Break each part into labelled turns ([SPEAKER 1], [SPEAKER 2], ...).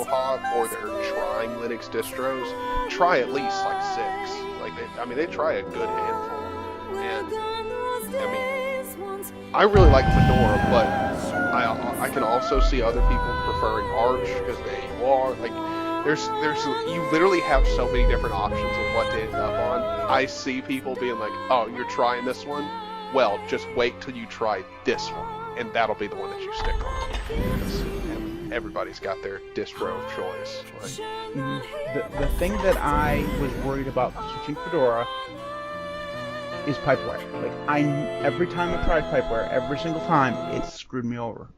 [SPEAKER 1] hot or they're trying Linux distros, try at least like 6. They try a good handful. And I really like Fedora, but I can also see other people preferring Arch because you literally have so many different options of what to end up on. I see people being like, oh, you're trying this one? Well, just wait till you try this one, and that'll be the one that you stick on. Because everybody's got their distro of choice.
[SPEAKER 2] The thing that I was worried about switching Fedora is pipewire. Every time I tried pipewire, every single time, it screwed me over.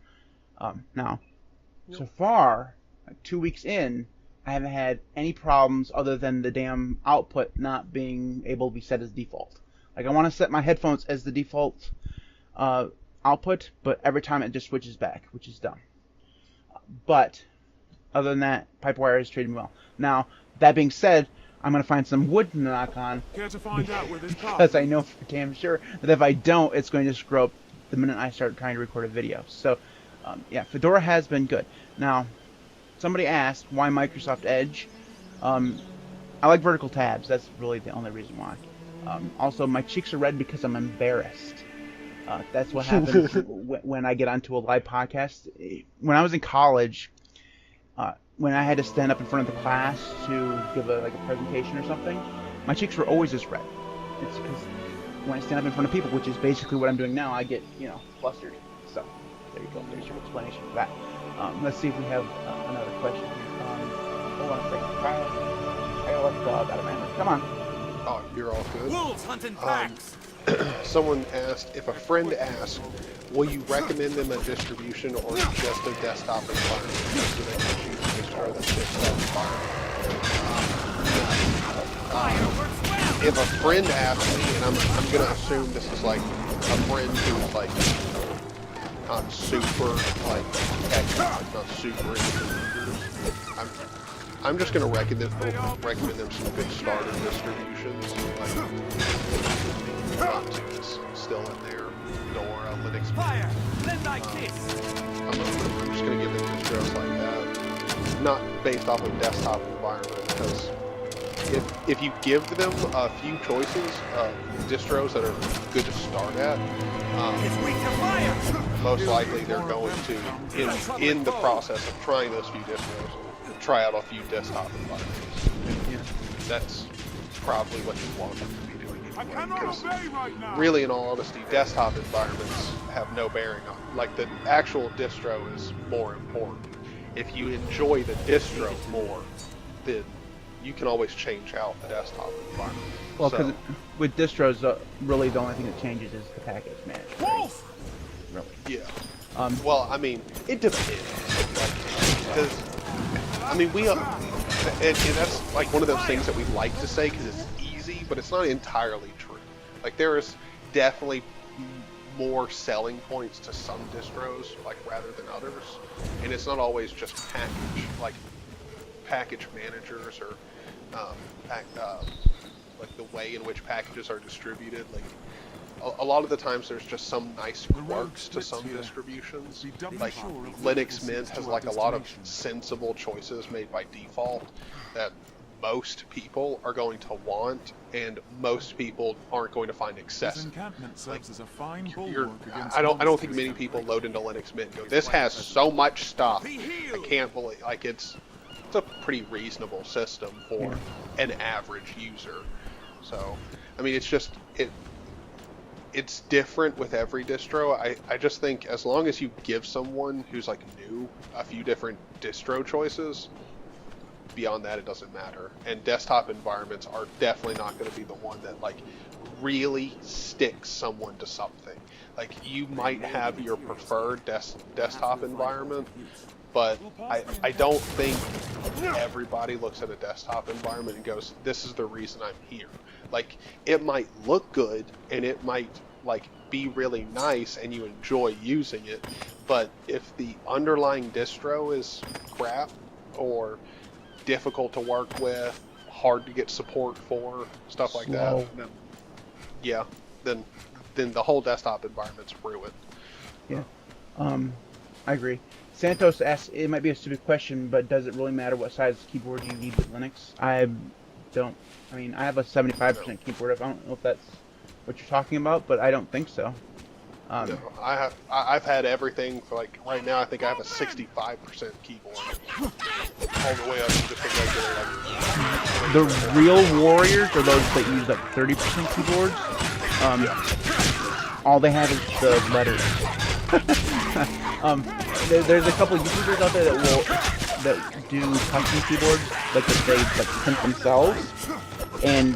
[SPEAKER 2] So far, 2 weeks in, I haven't had any problems other than the damn output not being able to be set as default. I want to set my headphones as the default output, but every time it just switches back, which is dumb. But other than that, pipewire has treated me well. Now, that being said, I'm going to find some wood to knock on because I know for damn sure that if I don't, it's going to screw up the minute I start trying to record a video. So, yeah, Fedora has been good. Now, somebody asked why Microsoft Edge. I like vertical tabs. That's really the only reason why. Also, my cheeks are red because I'm embarrassed. That's what happens when I get onto a live podcast. When I was in college, when I had to stand up in front of the class to give a presentation or something, my cheeks were always this red. It's because when I stand up in front of people, which is basically what I'm doing now, I get, flustered. So, there you go. There's your explanation for that. Let's see if we have another question here. Hold on a second. I gotta let the dog out of my hand. Come on.
[SPEAKER 1] Oh, you're all good.
[SPEAKER 3] Wolves hunting packs.
[SPEAKER 1] Someone asked, if a friend asks, will you recommend them a distribution or just a desktop environment so they can choose a distro that fits that environment? If a friend asks me, and I'm going to assume this is like a friend who's not super tech, not super into computers, I'm just going to recommend them some good starter distributions, Dogma's still in there, Fedora, Linux.
[SPEAKER 3] Fire! Lend thy kiss!
[SPEAKER 1] I'm just going to give them distros like that, not based off of desktop environment, because if you give them a few choices of distros that are good to start at, most likely they're going to, in the process of trying those few distros, try out a few desktop environments. And that's probably what you want them to be doing anyway, because really, in all honesty, desktop environments have no bearing on it. The actual distro is more important. If you enjoy the distro more, then you can always change out the desktop environment.
[SPEAKER 2] Well, because with distros, really the only thing that changes is the package management.
[SPEAKER 3] Wolf!
[SPEAKER 1] Really? Yeah. It depends. Because and that's one of those things that we like to say because it's easy, but it's not entirely true. There is definitely more selling points to some distros, rather than others, and it's not always just package managers or the way in which packages are distributed. A lot of the times there's just some nice quirks to some distributions. Linux Mint has a lot of sensible choices made by default that most people are going to want, and most people aren't going to find excessive. I don't think many people load into Linux Mint and go, this has so much stuff, I can't believe, it's a pretty reasonable system for an average user. So, it's different with every distro. I just think as long as you give someone who's new a few different distro choices, beyond that it doesn't matter. And desktop environments are definitely not going to be the one that really sticks someone to something. You might have your preferred desktop environment, but I don't think everybody looks at a desktop environment and goes, this is the reason I'm here. It might look good and it might be really nice and you enjoy using it, but if the underlying distro is crap or difficult to work with, hard to get support for, stuff like that, then the whole desktop environment's ruined.
[SPEAKER 2] Yeah, I agree. Santos asks, it might be a stupid question, but does it really matter what size keyboard you need with Linux? I mean, I have a 75% keyboard. I don't know if that's what you're talking about, but I don't think so.
[SPEAKER 1] No, I've had everything for, like, right now I think I have a 65% keyboard. All the way up to just a regular, like...
[SPEAKER 2] The real warriors are those that use, like, 30% keyboards. All they have is the letters. There's a couple of YouTubers out there that do custom keyboards, like that they print themselves, and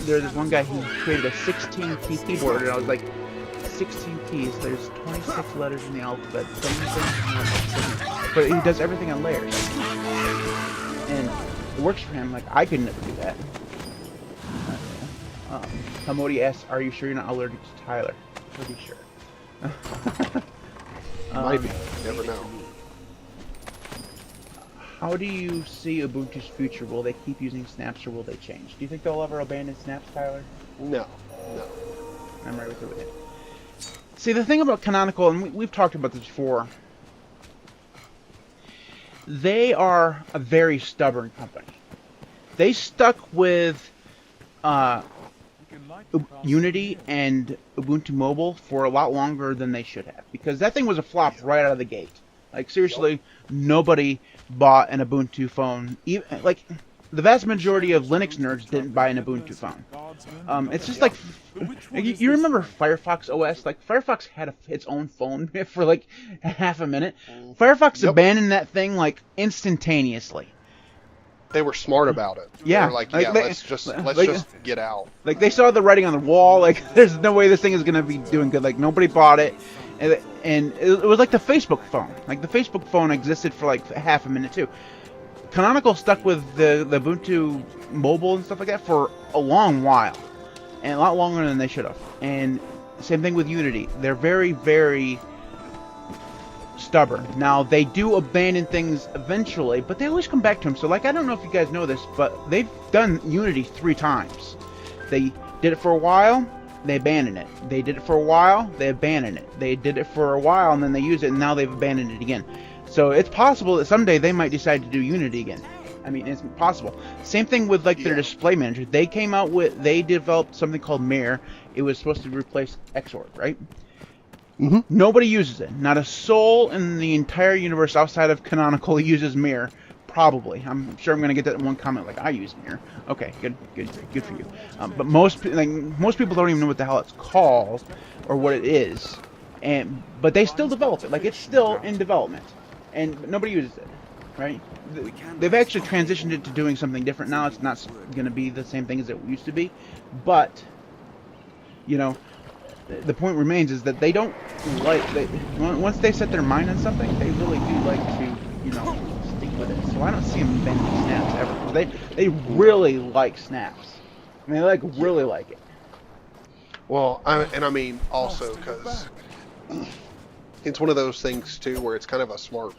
[SPEAKER 2] there's this one guy who created a 16-key keyboard, and I was like, 16 keys. There's 26 letters in the alphabet. But he does everything on layers, and it works for him. Like I could never do that. Hamodi asks, "Are you sure you're not allergic to Tyler?" Pretty sure.
[SPEAKER 1] Might be. Never know.
[SPEAKER 2] How do you see Ubuntu's future? Will they keep using snaps or will they change? Do you think they'll ever abandon snaps, Tyler?
[SPEAKER 1] No.
[SPEAKER 2] I'm right with you with it. See, the thing about Canonical, and we've talked about this before, they are a very stubborn company. They stuck with Unity and Ubuntu Mobile for a lot longer than they should have, because that thing was a flop right out of the gate. Like seriously, nobody bought an Ubuntu phone. Even like the vast majority of Linux nerds didn't buy an Ubuntu phone. It's just like you remember Firefox OS? Like Firefox had its own phone for like half a minute. Firefox abandoned that thing like instantaneously.
[SPEAKER 1] They were smart about it.
[SPEAKER 2] Yeah,
[SPEAKER 1] they were like, yeah, let's just get out.
[SPEAKER 2] Like they saw the writing on the wall. Like there's no way this thing is gonna be doing good. Like nobody bought it, and it was like the Facebook phone. Like the Facebook phone existed for like half a minute too. Canonical stuck with the Ubuntu Mobile and stuff like that for a long while, and a lot longer than they should have. And same thing with Unity. They're very, very stubborn. Now they do abandon things eventually, but they always come back to them. So like I don't know if you guys know this, but they've done Unity 3 times. They did it for a while, they abandoned it. They did it for a while, they abandoned it. They did it for a while and then they used it and now they've abandoned it again. So it's possible that someday they might decide to do Unity again. I mean, it's possible. Same thing with like their display manager. They developed something called Mirror. It was supposed to replace Xorg, right? Mm-hmm. Nobody uses it. Not a soul in the entire universe outside of Canonical uses Mirror. Probably. I'm sure I'm going to get that in one comment like, I use Mirror. Okay, good for you. But most people don't even know what the hell it's called or what it is. But they still develop it. Like, it's still in development. But nobody uses it, right? They've actually transitioned it to doing something different now. It's not going to be the same thing as it used to be. But, you know, the point remains is that they don't once they set their mind on something, they really do like to, you know, stick with it. So I don't see them bending snaps ever, because they really like snaps. I mean, they really like it.
[SPEAKER 1] Well, I mean also because it's one of those things too where it's kind of a smart.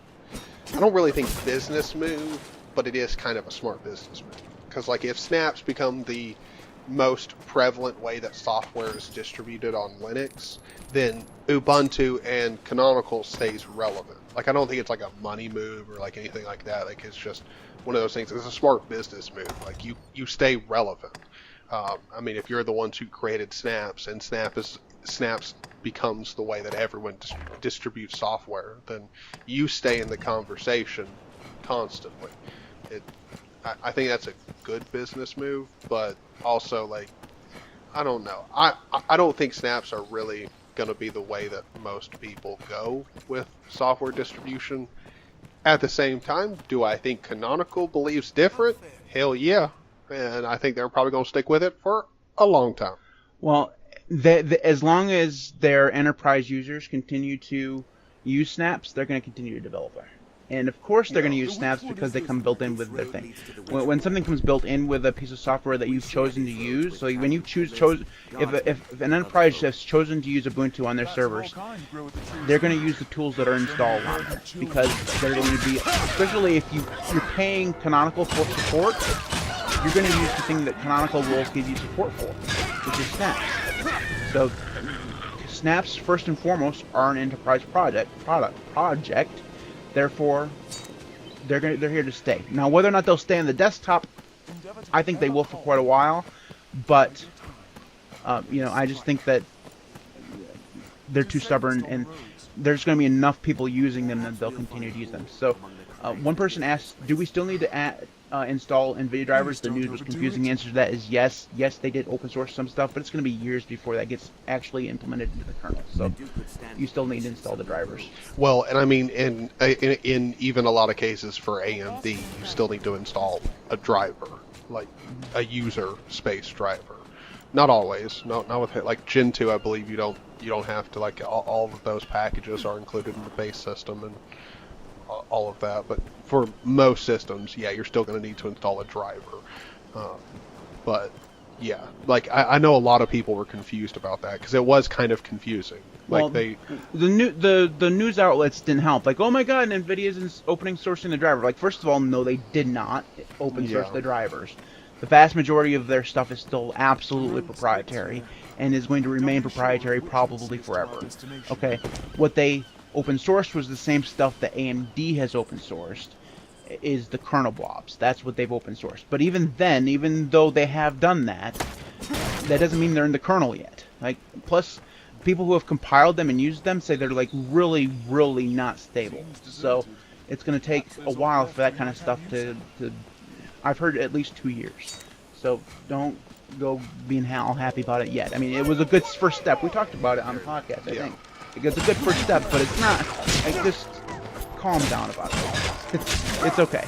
[SPEAKER 1] I don't really think business move, but it is kind of a smart business move, because like if snaps become the most prevalent way that software is distributed on Linux, then Ubuntu and Canonical stays relevant. Like I don't think it's like a money move or like anything like that. Like it's just one of those things. It's a smart business move. Like you stay relevant. I mean, if you're the ones who created Snaps and Snaps becomes the way that everyone distributes software, then you stay in the conversation constantly. I think that's a good business move, but also, like, I don't know. I don't think snaps are really going to be the way that most people go with software distribution. At the same time, do I think Canonical believes different? Hell yeah. And I think they're probably going to stick with it for a long time.
[SPEAKER 2] Well, as long as their enterprise users continue to use snaps, they're going to continue to develop it. And of course they're going to use snaps because they come built in with their thing. When something comes built in with a piece of software that you've chosen to use, so when you if an enterprise has chosen to use Ubuntu on their servers, they're going to use the tools that are installed on there, because they're going to be, especially if you're paying Canonical for support, you're going to use the thing that Canonical will give you support for, which is snaps. So snaps, first and foremost, are an enterprise project. Therefore, they're here to stay. Now, whether or not they'll stay on the desktop, I think they will for quite a while. But I just think that they're too stubborn, and there's going to be enough people using them that they'll continue to use them. So, one person asked, do we still need to install NVIDIA drivers? The news was confusing. The answer to that is yes. Yes, they did open source some stuff, but it's going to be years before that gets actually implemented into the kernel. So, you still need to install the drivers.
[SPEAKER 1] Well, and I mean, in even a lot of cases for AMD, you still need to install a driver, like a user space driver. Not always. Not with like Gen 2. I believe you don't have to, like, all of those packages are included in the base system and all of that. But for most systems, yeah, you're still going to need to install a driver. But yeah, like I know a lot of people were confused about that because it was kind of confusing. Like the news outlets didn't help. Like, oh my God, NVIDIA's opening sourcing the driver. Like, first of all, no, they did not open source the drivers. The vast majority of their stuff is still absolutely proprietary and is going to remain proprietary probably forever. Okay, what they open sourced was the same stuff that AMD has open sourced, is the kernel blobs. That's what they've open sourced. But even then, even though they have done that, that doesn't mean they're in the kernel yet. Like, plus, people who have compiled them and used them say they're like really, really not stable. So it's going to take a while for that kind of stuff to I've heard at least 2 years. So don't go being all happy about it yet. I mean, it was a good first step. We talked about it on the podcast, I think. It's a good first step, but it's not. Like, just calm down about it. It's okay.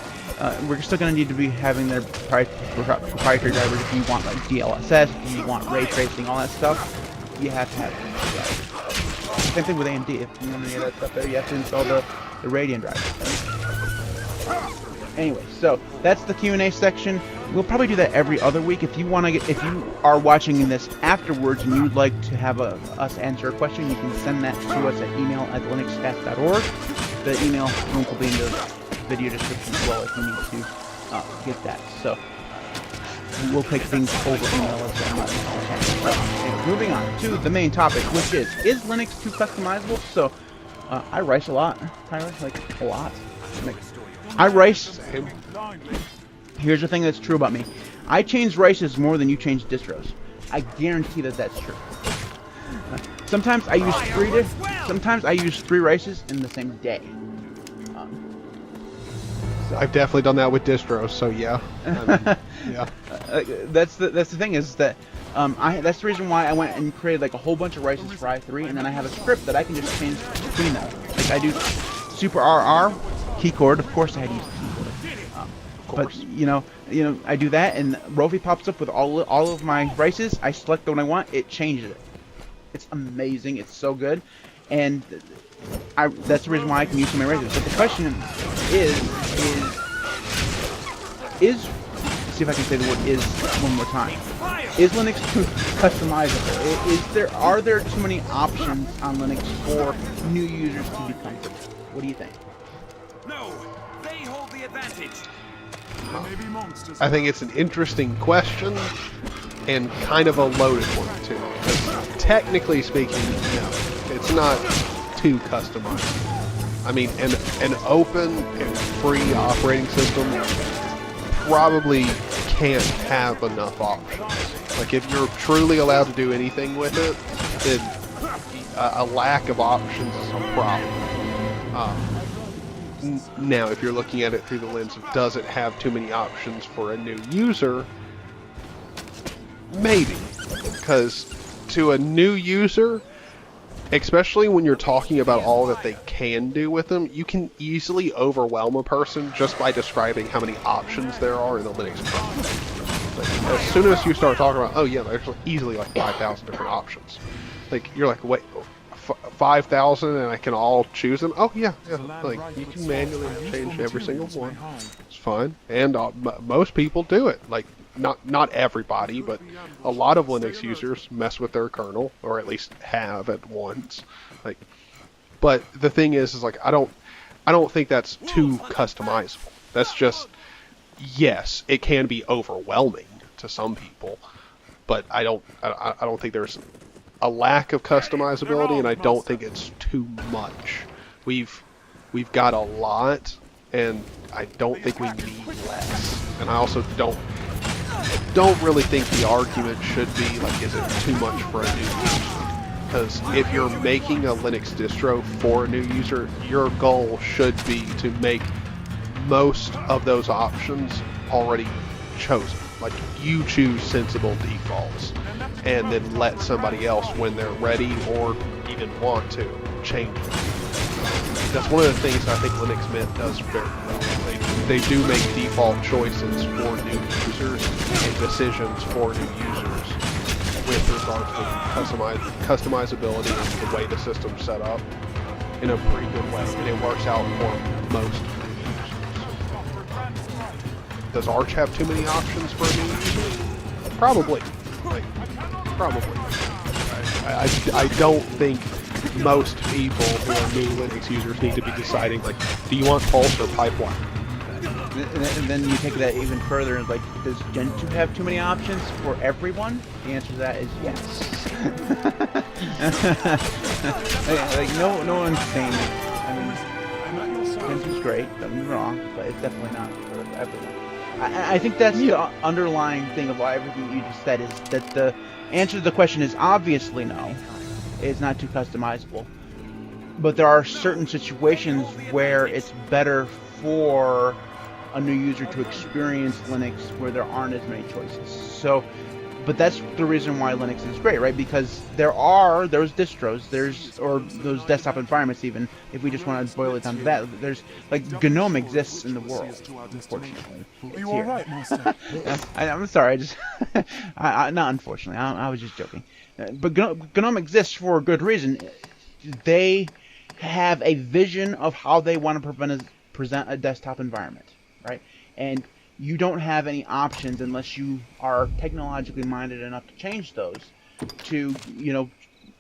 [SPEAKER 1] We're still going to need to be having their proprietary drivers if you want, like, DLSS, if you want ray tracing, all that stuff. You have to have it. Same thing with AMD. If you want any of that stuff there, you have to install the Radeon driver. Anyway, so that's the Q&A section. We'll probably do that every other week. If you are watching this afterwards and you'd like to have us answer a question, you can send that to us at email@linuxcast.org. The email link will be in the video description as well if you need to get that. So we'll take things over email as well. Anyway, moving on to the main topic, which is Linux too customizable? So I rice a lot, Tyler, like a lot. I rice. Here's the thing that's true about me. I change rices more than you change distros. I guarantee that that's true. Sometimes I use three rices in the same day. I've definitely done that with distros, so yeah. Yeah.
[SPEAKER 2] That's the thing is that that's the reason why I went and created like a whole bunch of rices for i3, and then I have a script that I can just change between them. Like I do super RR keycord, of course I had to use keycord. But you know, I do that, and Rofi pops up with all of my rices. I select the one I want, it changes it. It's amazing. It's so good, and that's the reason why I can use so many rices. But the question is see if I can say the word "is" one more time. Is Linux too customizable? Are there too many options on Linux for new users to be comfortable? What do you think?
[SPEAKER 3] No, they hold the advantage.
[SPEAKER 1] I think it's an interesting question and kind of a loaded one too. Because technically speaking, no, it's not too customized. I mean, an open and free operating system probably can't have enough options. Like if you're truly allowed to do anything with it, then a lack of options is a problem. Now, if you're looking at it through the lens of does it have too many options for a new user, maybe. Because to a new user, especially when you're talking about all that they can do with them, you can easily overwhelm a person just by describing how many options there are in the Linux kernel. Like, as soon as you start talking about, oh yeah, there's easily like 5,000 different options. Like, you're like, wait, 5,000 and I can all choose them? Oh yeah, like you can manually change every single one. It's fine, and most people do it. Like not everybody, but a lot of Linux users mess with their kernel, or at least have at once. Like, but the thing is like I don't think that's too customizable. That's just, yes, it can be overwhelming to some people, but I don't think there's a lack of customizability, and I don't think it's too much. We've got a lot, and I don't think we need less. And I also don't really think the argument should be like, is it too much for a new user? Because if you're making a Linux distro for a new user, your goal should be to make most of those options already chosen. Like, you choose sensible defaults, and then let somebody else, when they're ready or even want to, change it. That's one of the things I think Linux Mint does very well. They do make default choices for new users and decisions for new users with regards to customizability and the way the system's set up in a pretty good way, and it works out for most new users. Does Arch have too many options for a new user? Probably. Probably. I don't think most people who are new Linux users need to be deciding, like, do you want Pulse or Pipeline?
[SPEAKER 2] And then you take that even further, and like, does Gentoo have too many options for everyone? The answer to that is yes. like no one's saying it. I mean, Gentoo's great, don't get me wrong, but it's definitely not for everyone. I think that's the underlying thing of why everything you just said is that the answer to the question is obviously no. It's not too customizable. But there are certain situations where it's better for a new user to experience Linux where there aren't as many choices. So, but that's the reason why Linux is great, right? Because there are those distros, or those desktop environments, even if we just want to boil it down to that. There's like GNOME exists in the world, unfortunately.
[SPEAKER 4] Are you all right, Master?
[SPEAKER 2] I'm sorry, I just not unfortunately. I was just joking. But GNOME exists for a good reason. They have a vision of how they want to present a desktop environment, right? And you don't have any options unless you are technologically minded enough to change those to,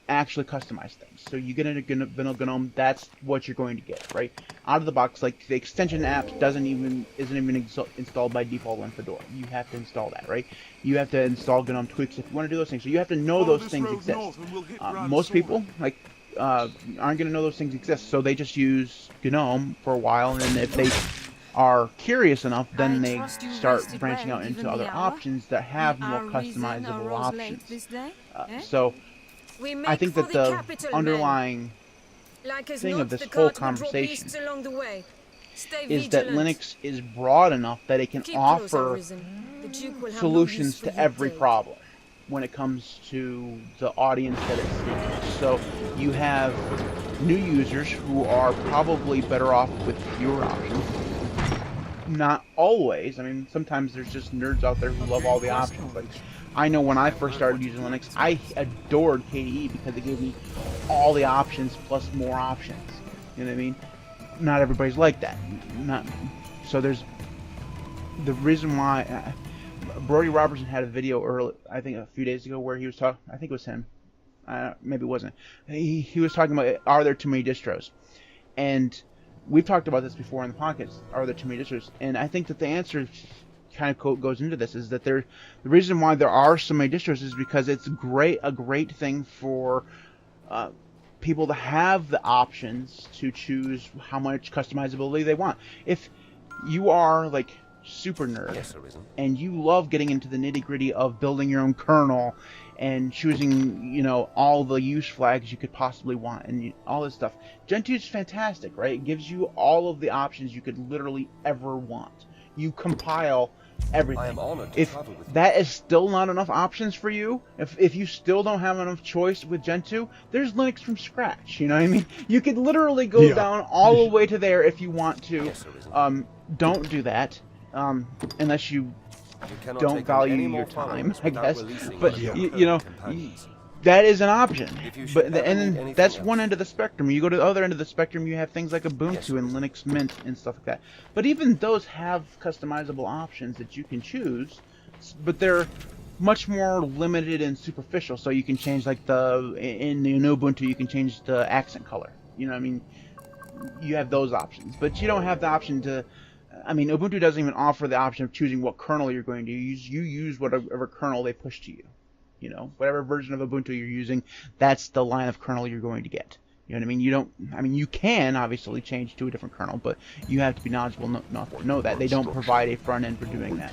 [SPEAKER 2] actually customize things. So you get into GNOME, that's what you're going to get, right? Out of the box, like the extension app isn't even installed by default on Fedora. You have to install that, right? You have to install GNOME tweaks if you want to do those things. So you have to know those things exist. Most people aren't going to know those things exist, so they just use GNOME for a while, and then if they are curious enough, then they start branching out into other options that have more customizable options. So I think that the underlying thing of this whole conversation is that Linux is broad enough that it can offer solutions to every problem when it comes to the audience that it's seeking. So you have new users who are probably better off with fewer options. Not always. I mean, sometimes there's just nerds out there who love all the options. Like, I know when I first started using Linux, I adored KDE because it gave me all the options plus more options. You know what I mean? Not everybody's like that. So there's the reason why Brody Robertson had a video early, I think a few days ago, where he was talking. I think it was him. Maybe it wasn't. He was talking about, are there too many distros? And we've talked about this before in the podcast. Are there too many distros? And I think that the answer kind of goes into this is that the reason why there are so many distros is because it's a great thing for people to have the options to choose how much customizability they want. If you are like super nerd,
[SPEAKER 5] Yes, Arisen.
[SPEAKER 2] and you love getting into the nitty-gritty of building your own kernel and choosing, all the use flags you could possibly want and all this stuff, Gentoo is fantastic, right? It gives you all of the options you could literally ever want. You compile everything.
[SPEAKER 5] I am honored to
[SPEAKER 2] If
[SPEAKER 5] travel with you.
[SPEAKER 2] that is still not enough options for you, if you still don't have enough choice with Gentoo, there's Linux from scratch, you know what I mean? You could literally go down all the way to there if you want to.
[SPEAKER 5] Yes, Arisen.
[SPEAKER 2] Don't do that, unless you
[SPEAKER 5] cannot
[SPEAKER 2] don't
[SPEAKER 5] take on
[SPEAKER 2] value
[SPEAKER 5] any
[SPEAKER 2] your
[SPEAKER 5] more
[SPEAKER 2] time,
[SPEAKER 5] followers
[SPEAKER 2] I
[SPEAKER 5] without
[SPEAKER 2] guess.
[SPEAKER 5] releasing
[SPEAKER 2] But
[SPEAKER 5] your companions.
[SPEAKER 2] that is an option.
[SPEAKER 5] If you should
[SPEAKER 2] But
[SPEAKER 5] ever need anything
[SPEAKER 2] that's
[SPEAKER 5] else.
[SPEAKER 2] one end of the spectrum. You go to the other end of the spectrum, you have things like Ubuntu
[SPEAKER 5] Yes,
[SPEAKER 2] and Linux Mint and stuff like that. But even those have customizable options that you can choose, but they're much more limited and superficial. So you can change, like in the Ubuntu, you can change the accent color. You know what I mean? You have those options, but you don't have the option to. I mean, Ubuntu doesn't even offer the option of choosing what kernel you're going to use. You use whatever kernel they push to you. You know, whatever version of Ubuntu you're using, that's the line of kernel you're going to get. You know what I mean? You can obviously change to a different kernel, but you have to be knowledgeable enough to know that. They don't provide a front end for doing that.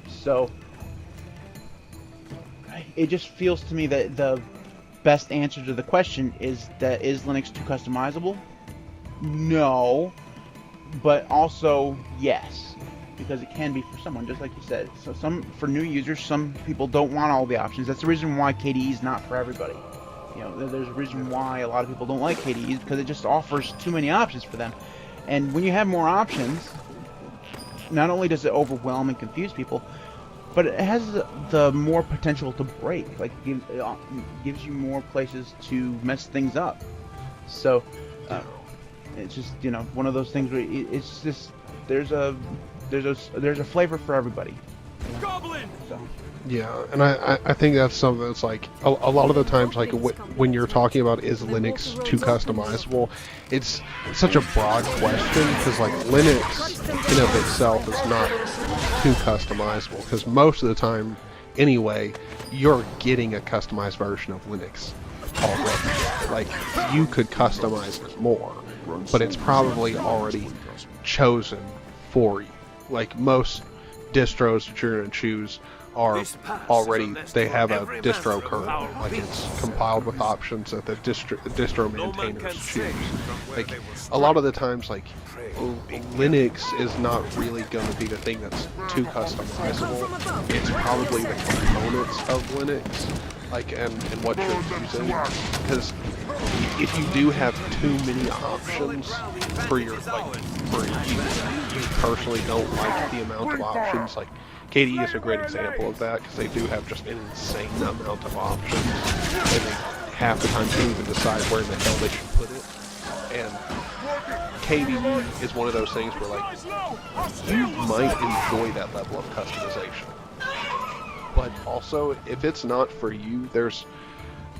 [SPEAKER 2] So, it just feels to me that the best answer to the question is Linux too customizable? No, but also yes, because it can be for someone, just like you said. So for new users, some people don't want all the options. That's the reason why KDE is not for everybody. You know, there's a reason why a lot of people don't like KDE, because it just offers too many options for them. And when you have more options, not only does it overwhelm and confuse people, but it has the more potential to break. Like, it gives you more places to mess things up. So, it's just, you know, one of those things where it's just there's a flavor for everybody. You know?
[SPEAKER 3] Goblin!
[SPEAKER 2] So.
[SPEAKER 1] Yeah, and I think that's something that's like a lot of the times, like when you're talking about is Linux too customizable, it's such a broad question, because like Linux in of itself is not too customizable, because most of the time anyway you're getting a customized version of Linux already. Like, you could customize it more, but it's probably already chosen for you. Like, most distros that you're going to choose are already, they have a distro kernel. Like, it's compiled with options that the distro maintainers choose. Like, a lot of the times, like, Linux is not really going to be the thing that's too customizable. It's probably the components of Linux, like, and what you're using. Because if you do have too many options for your, like, for you personally don't like the amount of options, like, KDE is a great example of that, because they do have just an insane amount of options, and they half the time can't even decide where in the hell they should put it. And KDE is one of those things where, like, you might enjoy that level of customization, but also, if it's not for you, there's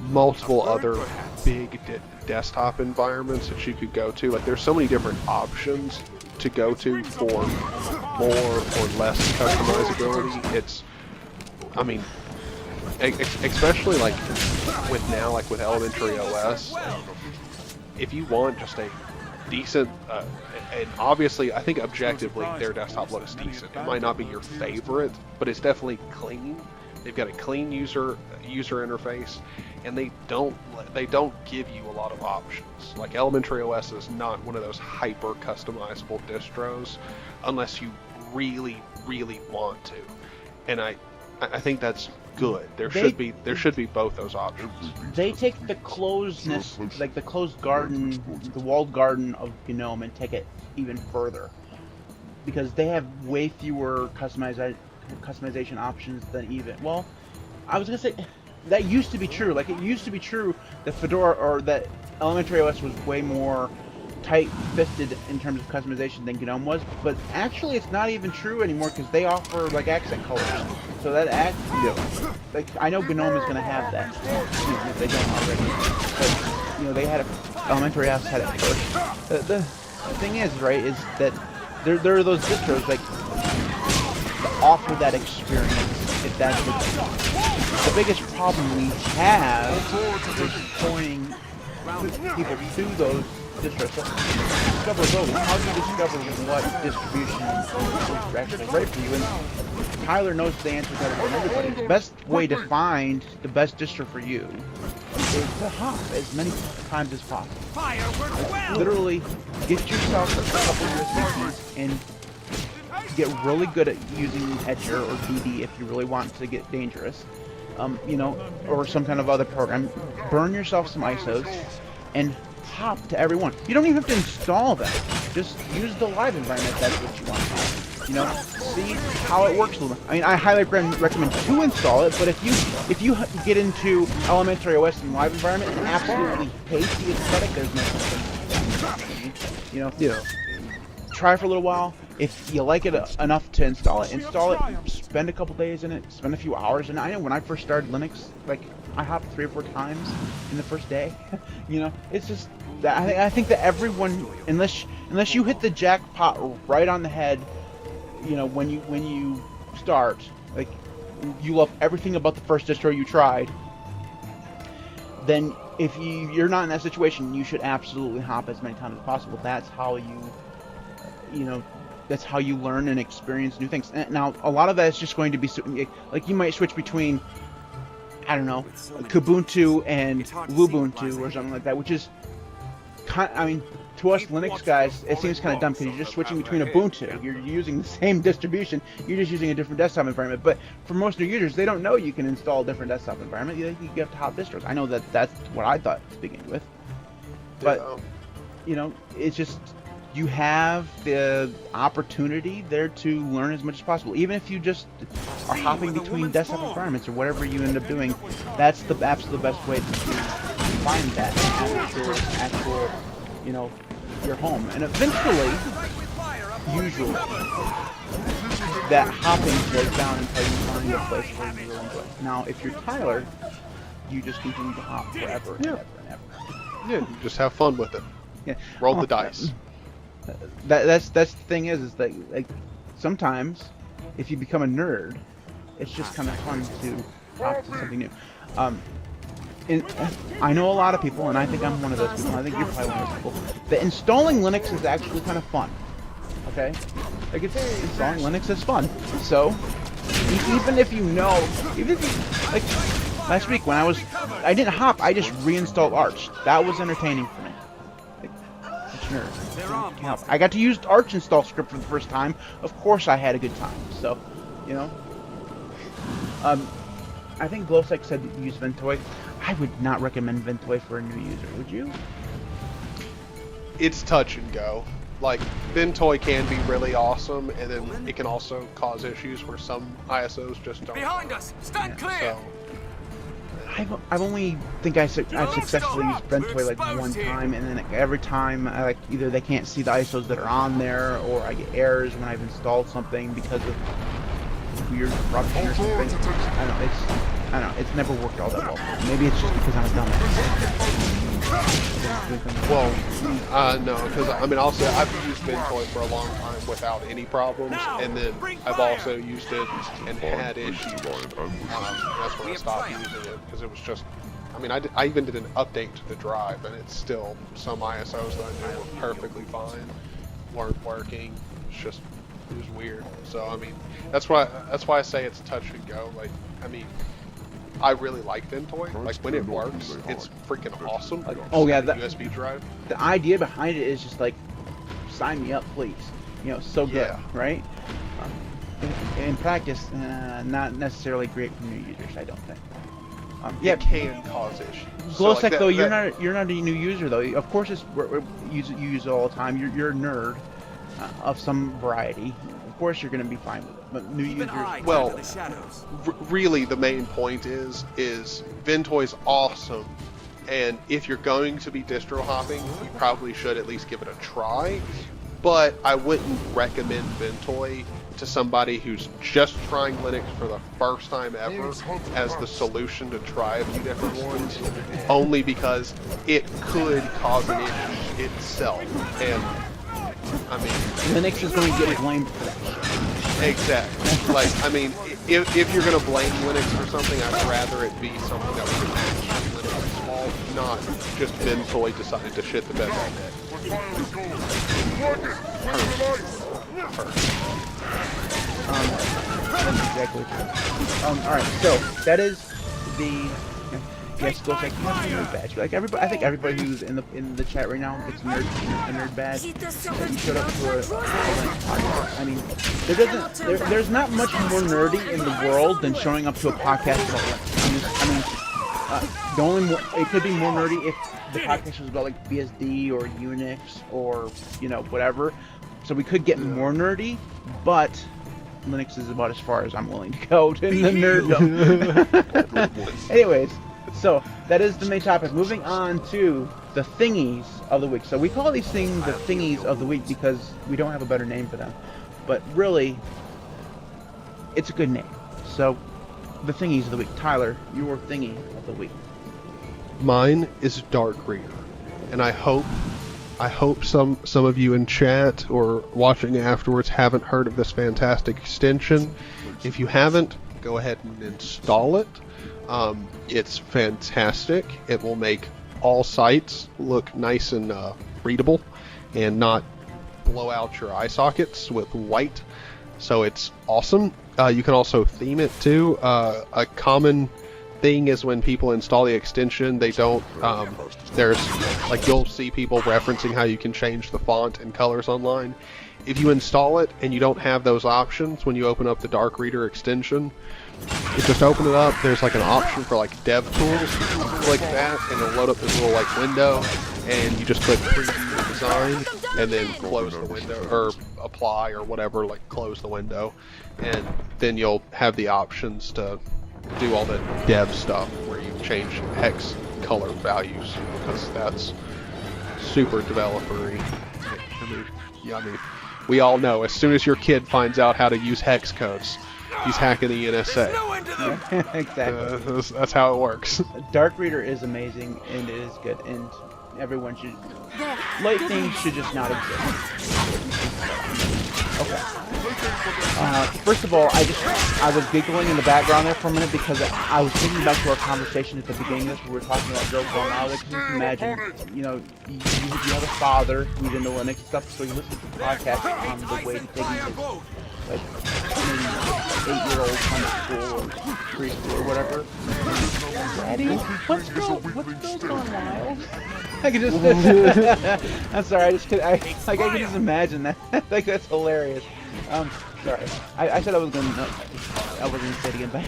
[SPEAKER 1] multiple other big desktop environments that you could go to. Like, there's so many different options to go to for more or less customizability. It's, I mean, especially like with Elementary OS, if you want just a decent, and obviously I think objectively their desktop looks decent. It might not be your favorite, but it's definitely clean. They've got a clean user interface, and they don't give you a lot of options. Like, Elementary OS is not one of those hyper customizable distros unless you really, really want to. And I think that's good. There should be both those options.
[SPEAKER 2] They take the closedness, like the closed garden, the walled garden of GNOME, and take it even further, because they have way fewer customization options than even, well, I was gonna say that used to be true. Like, it used to be true that Fedora, or that Elementary OS, was way more tight-fisted in terms of customization than GNOME was, but actually it's not even true anymore, because they offer, like, accent colors. So that like, I know GNOME is gonna have that, even if they don't already. But, you know, they had Elementary OS had it first. The thing is, right, is that there are those distros, like, offer that experience, if that's what the biggest problem we have is pointing people to those distros. So, discoverability. How do you discover what distribution is actually right for you? And Tyler knows the answer better than everybody. The best way to find the best distro for you is to hop as many times as possible. Like, literally, get yourself a couple USB keys and get really good at using Etcher or DD if you really want to get dangerous, you know, or some kind of other program. Burn yourself some ISOs and hop to every one. You don't even have to install them. Just use the live environment if that's what you want. You know, see how it works a little. I mean, I highly recommend to install it, but if you get into Elementary OS and live environment and absolutely hate the aesthetic, there's no point. You know, try for a little while. If you like it enough to install it, spend a couple days in it, spend a few hours. And I know when I first started Linux, like, I hopped 3 or 4 times in the first day. You know, it's just, I think that everyone, unless you hit the jackpot right on the head, you know, when you start, like, you love everything about the first distro you tried, then if you're not in that situation, you should absolutely hop as many times as possible. That's how that's how you learn and experience new things. Now, a lot of that is just going to be, like, you might switch between, I don't know, Kubuntu and Lubuntu or something like that, which is to us Linux guys, it seems kind of dumb because you're just switching between Ubuntu. You're using the same distribution, you're just using a different desktop environment. But for most new users, they don't know you can install a different desktop environment. You have to hop distros. I know that's what I thought to begin with. But, it's just, you have the opportunity there to learn as much as possible. Even if you just are hopping between desktop environments or whatever you end up doing, that's the absolute best way to find that actual your home. And eventually, usually, that hopping slows down until you find a place where you really enjoy it. Now, if you're Tyler, you just continue to hop forever and ever and ever.
[SPEAKER 1] Yeah, you just have fun with it.
[SPEAKER 2] Yeah.
[SPEAKER 1] Roll the dice.
[SPEAKER 2] That's the thing is that, like, sometimes if you become a nerd, it's just kind of fun to hop to something new. I know a lot of people, and I think I'm one of those people. I think you're probably one of those people. That installing Linux is actually kind of fun. Okay, like, installing Linux is fun. So even if you like last week when I didn't hop, I just reinstalled Arch. That was entertaining for me. Nerd. I got to use Arch install script for the first time. Of course I had a good time. So, I think GeForce said use Ventoy. I would not recommend Ventoy for a new user, would you?
[SPEAKER 1] It's touch and go. Like, Ventoy can be really awesome, and then it can also cause issues where some ISOs just don't.
[SPEAKER 3] Behind us! Stand clear!
[SPEAKER 1] So,
[SPEAKER 2] I've only I've successfully used Ventoy like one time, and then every time either they can't see the ISOs that are on there, or I get errors when I've installed something because of weird rupture or something. I don't know, it's never worked all that well. Maybe it's just because I'm a dumbass.
[SPEAKER 1] well, no, because I'll say I've used Ventoy for a long time without any problems, and then I've also used it and had issues. That's when I stopped using it, because it was just, I even did an update to the drive, and it's still, some ISOs that I knew were perfectly fine weren't working. It was weird. So that's why I say it's touch and go. Like, I really like Ventoy. Like, when it works, it's freaking awesome.
[SPEAKER 2] Like,
[SPEAKER 1] the USB drive.
[SPEAKER 2] The idea behind it is just like, sign me up, please. So good,
[SPEAKER 1] Yeah.
[SPEAKER 2] right? In practice, not necessarily great for new users, I don't think.
[SPEAKER 1] It can cause issues.
[SPEAKER 2] GeForce, though, you're not a new user though. Of course, you use it all the time. You're a nerd of some variety. Of course, you're going to be fine with it. But new users,
[SPEAKER 1] well, really, the main point is Ventoy's awesome, and if you're going to be distro hopping, you probably should at least give it a try. But I wouldn't recommend Ventoy to somebody who's just trying Linux for the first time ever as the solution to try a few different ones, only because it could cause an issue itself. And
[SPEAKER 2] Linux is going to get blamed for that.
[SPEAKER 1] Exactly. Like, if you're going to blame Linux for something, I'd rather it be something that was actually Linux fault, not just Ventoy decided to shit the bed all day.
[SPEAKER 2] Exactly. Alright, so that is the GeForce nerd badge. Like, I think everybody who's in the chat right now gets a nerd badge. You showed up to a podcast. There's not much more nerdy in the world than showing up to a podcast about Linux. It could be more nerdy if the podcast was about like BSD or Unix or whatever. So we could get more nerdy, but Linux is about as far as I'm willing to go in the nerddom. Anyways. So, that is the main topic. Moving on to the thingies of the week. So we call these things the thingies of the week because we don't have a better name for them. But really, it's a good name. So, the thingies of the week. Tyler, your thingy of the week.
[SPEAKER 1] Mine is Dark Reader. And I hope some of you in chat or watching afterwards haven't heard of this fantastic extension. If you haven't, go ahead and install it. It's fantastic. It will make all sites look nice and readable and not blow out your eye sockets with white. So it's awesome. You can also theme it too. A common thing is when people install the extension, they don't, there's, like, you'll see people referencing how you can change the font and colors online. If you install it and you don't have those options when you open up the Dark Reader extension, you just open it up, there's like an option for like dev tools. Click that and it'll load up this little like window, and you just click preview design and then close the window, or apply or whatever, like close the window, and then you'll have the options to do all the dev stuff where you change hex color values, because that's super developer-y. I mean, we all know as soon as your kid finds out how to use hex codes, he's hacking the NSA.
[SPEAKER 2] Yeah, exactly.
[SPEAKER 1] That's how it works.
[SPEAKER 2] Dark Reader is amazing, and it is good, and everyone should... Lightning should just not exist. Okay. First of all, I was giggling in the background there for a minute because I was thinking back to our conversation at the beginning of this where we were talking about girls going out. Because you can imagine, you know, you have a father who's into Linux stuff, so you listen to the podcast on the way to taking his, like, 8-year-old from school or preschool or whatever. Daddy, what's going wild? I can just... I'm sorry, I can just imagine that. Like, that's hilarious. Sorry. I said I wasn't gonna say it again, but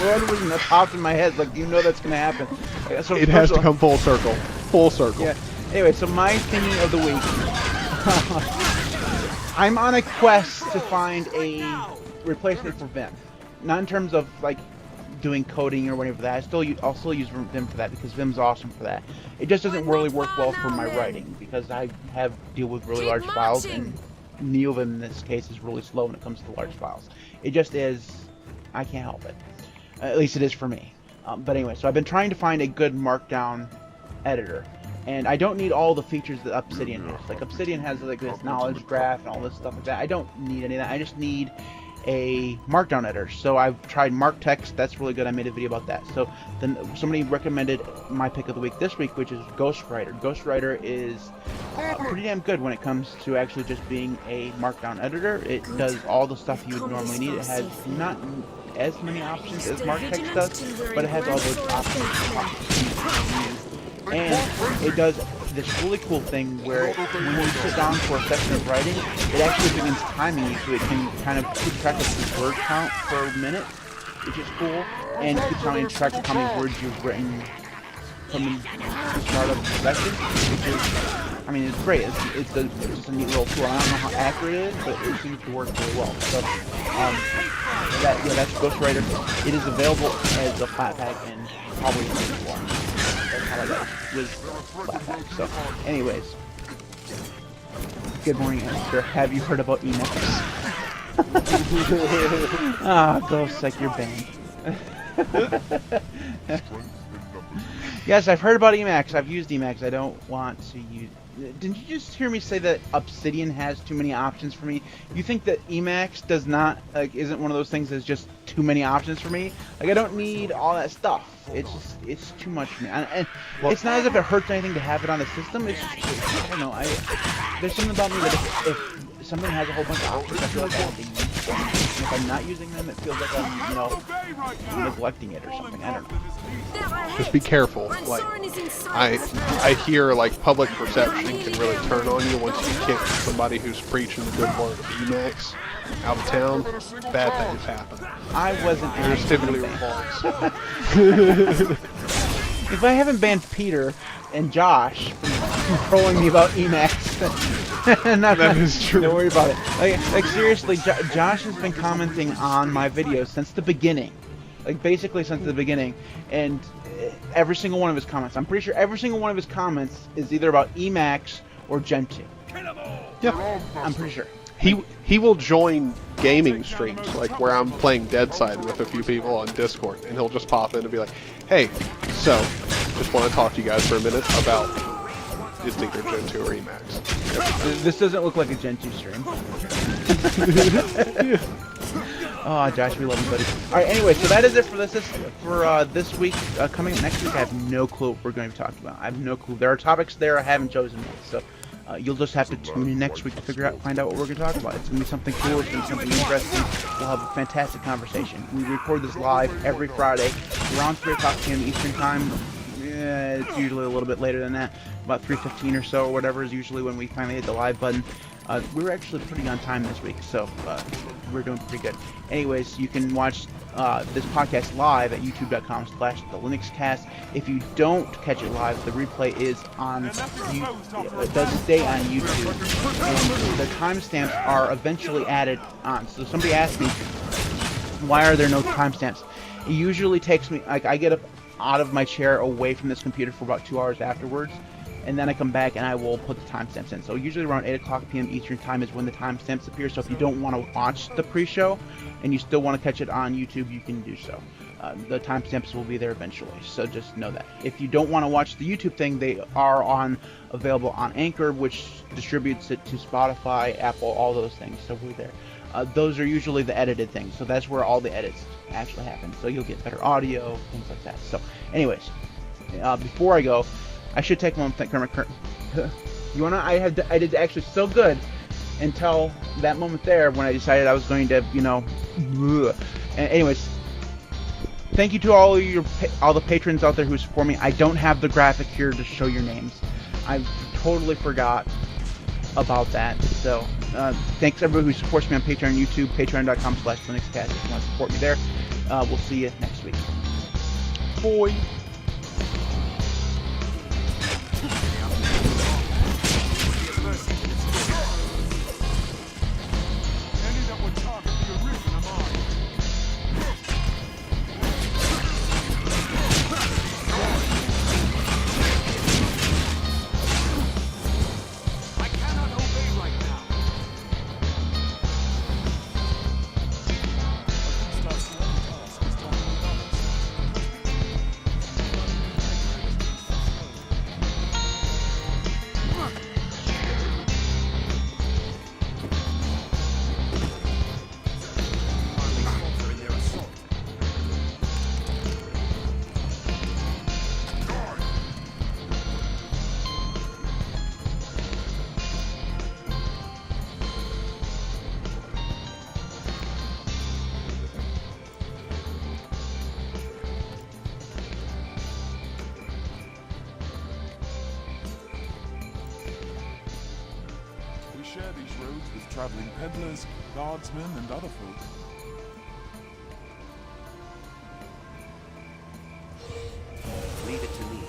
[SPEAKER 2] one was that popped in my head, like, you know that's gonna happen. So
[SPEAKER 1] it has to come full circle. Full circle.
[SPEAKER 2] Yeah. Anyway, so my thinking of the week. I'm on a quest to find a replacement for Vim. Not in terms of, like, doing coding or whatever for that. I'll still use Vim for that because Vim's awesome for that. It just doesn't really work well for my writing because I deal with really large files, and NeoVim in this case is really slow when it comes to large files. It just is. I can't help it. At least it is for me. But anyway, so I've been trying to find a good Markdown editor. And I don't need all the features that Obsidian has. Like, Obsidian has, like, this knowledge graph and all this stuff like that. I don't need any of that. I just need a Markdown editor. So I've tried MarkText. That's really good. I made a video about that. So then somebody recommended my pick of the week this week, which is Ghostwriter. Ghostwriter is pretty damn good when it comes to actually just being a Markdown editor. It does all the stuff you would normally need. It has not as many options as MarkText does, but it has all those options. And it does this really cool thing where when you sit down for a session of writing, it actually begins timing you, so it can kind of keep track of the word count per minute, which is cool, and keep track of how many words you've written from the start of the session, which is, I mean, it's great. It's just a neat little tool. I don't know how accurate it is, but it seems to work really well. So, that's Ghostwriter. It is available as a flat pack and probably more. That's how I got it, with flat pack. So, anyways, good morning, Esther. Have you heard about Emacs? GeForce, you're banned. Yes, I've heard about Emacs. I've used Emacs. I don't want to use... Didn't you just hear me say that Obsidian has too many options for me? You think that Emacs does not, like, isn't one of those things that's just too many options for me? Like, I don't need all that stuff. It's too much for me. And well, it's not as if it hurts anything to have it on the system. It's just, I don't know. There's something about me that if something has a whole bunch of options, I feel like I have to use them. And if I'm not using them, it feels like I'm, neglecting it or something. I don't know.
[SPEAKER 1] Just be careful. Like, I hear, like, public perception can really turn on you once you kick somebody who's preaching the good word of Emacs out of town. Bad things happen.
[SPEAKER 2] I wasn't.
[SPEAKER 1] There's typically revolts.
[SPEAKER 2] If I haven't banned Peter and Josh from trolling me about Emacs, that is true. Don't worry about it. Like seriously, Josh has been commenting on my videos since the beginning. Like, basically since the beginning, and every single one of his comments, I'm pretty sure every single one of his comments is either about Emacs or Gentoo.
[SPEAKER 1] Yeah,
[SPEAKER 2] I'm pretty sure.
[SPEAKER 1] He will join gaming streams, like where I'm playing Deadside with a few people on Discord, and he'll just pop in and be like, "Hey, so just want to talk to you guys for a minute about it's either Gentoo or Emacs."
[SPEAKER 2] This doesn't look like a Gentoo stream. Oh, Josh, we love you, buddy. All right, anyway, so that is it for this week. Coming up next week, I have no clue what we're going to be talking about. I have no clue. There are topics there I haven't chosen yet, so you'll just have to tune in next week to find out what we're going to talk about. It's going to be something cool. It's going to be something interesting. We'll have a fantastic conversation. We record this live every Friday around 3 o'clock p.m. Eastern Time. Yeah, it's usually a little bit later than that, about 3:15 or so, or whatever is usually when we finally hit the live button. We're actually pretty on time this week, so we're doing pretty good. Anyways, you can watch this podcast live at youtube.com/thelinuxcast. If you don't catch it live, the replay is on it does stay on YouTube, and the timestamps are eventually added on. So somebody asked me, why are there no timestamps? It usually takes me, like, I get up out of my chair away from this computer for about 2 hours afterwards, and then I come back and I will put the timestamps in. So usually around 8 o'clock p.m. Eastern Time is when the timestamps appear. So if you don't want to watch the pre-show and you still want to catch it on YouTube, you can do so. The timestamps will be there eventually, so just know that. If you don't want to watch the YouTube thing, they are available on Anchor, which distributes it to Spotify, Apple, all those things. So we're there. Those are usually the edited things, so that's where all the edits actually happen. So you'll get better audio, things like that. So, anyways, before I go, I should take a moment to thank Kermit. You wanna? I did actually so good until that moment there when I decided I was going to, anyways, thank you to all the patrons out there who support me. I don't have the graphic here to show your names. I totally forgot about that. So thanks everybody who supports me on Patreon and YouTube, patreon.com/linuxcast if you want to support me there. We'll see you next week. Boy.
[SPEAKER 4] Share these roads with traveling peddlers, guardsmen, and other folk.
[SPEAKER 5] Leave it to me.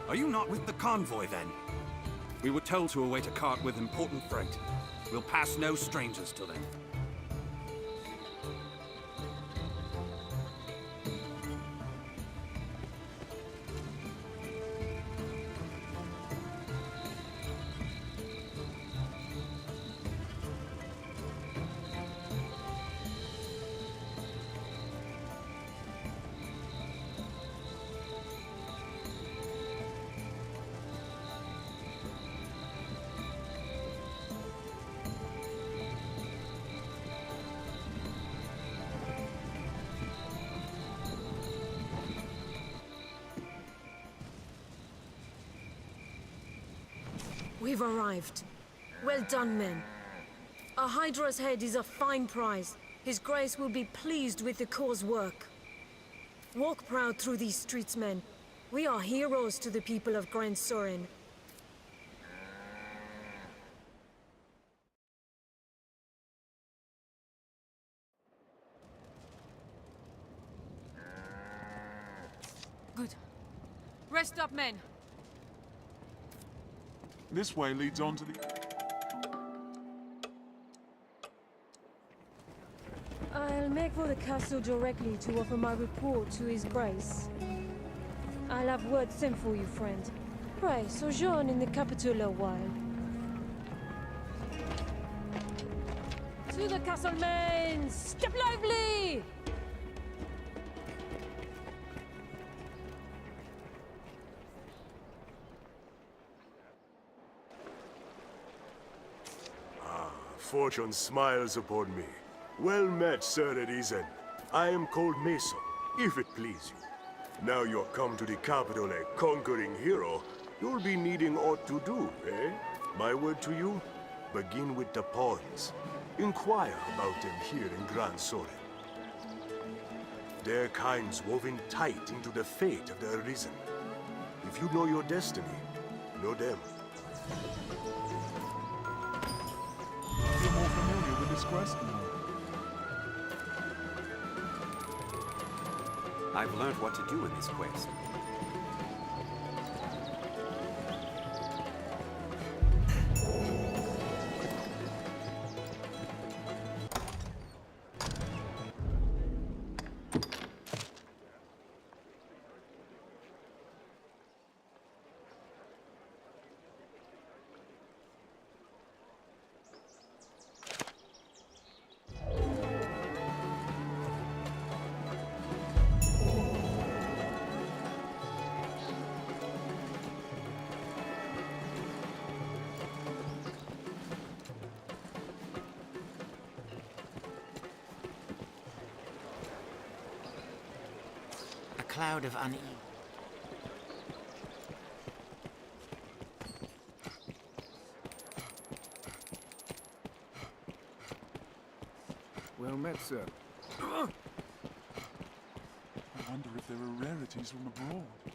[SPEAKER 3] Are you not with the convoy, then? We were told to await a cart with important freight. We'll pass no strangers to them.
[SPEAKER 6] We've arrived. Well done, men. A Hydra's head is a fine prize. His Grace will be pleased with the Corps' work. Walk proud through these streets, men. We are heroes to the people of Grand Sorin. Good. Rest up, men.
[SPEAKER 4] This way leads on to the...
[SPEAKER 6] I'll make for the castle directly to offer my report to His Grace. I'll have word sent for you, friend. Pray, sojourn in the capital a while. To the castle, men! Step lively!
[SPEAKER 7] Fortune smiles upon me. Well met, Sir Arisen. I am called ykᴏᴏ, if it please you. Now you're come to the capital a conquering hero, you'll be needing aught to do, eh? My word to you? Begin with the pawns. Inquire about them here in Gran Soren. Their kind's woven tight into the fate of the Arisen. If you know your destiny, know them.
[SPEAKER 4] You're more familiar with this quest now.
[SPEAKER 5] I've learned what to do in this quest.
[SPEAKER 8] Cloud of unease.
[SPEAKER 3] Well met, sir.
[SPEAKER 4] I wonder if there are rarities from abroad.